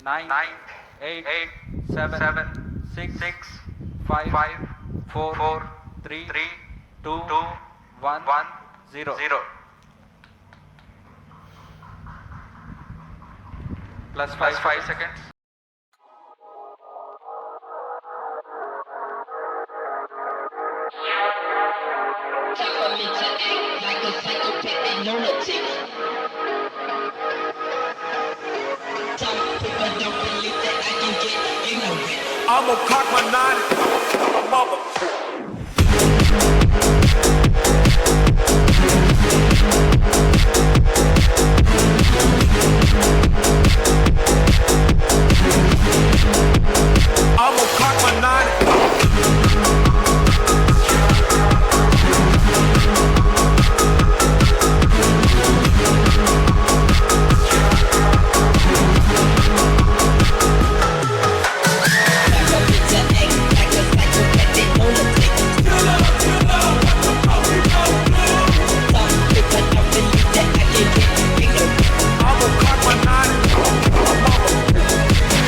9, 8, 7, 6, 5, 4, 3, 2, 1, 0. Plus 5 seconds. I'ma cock my 9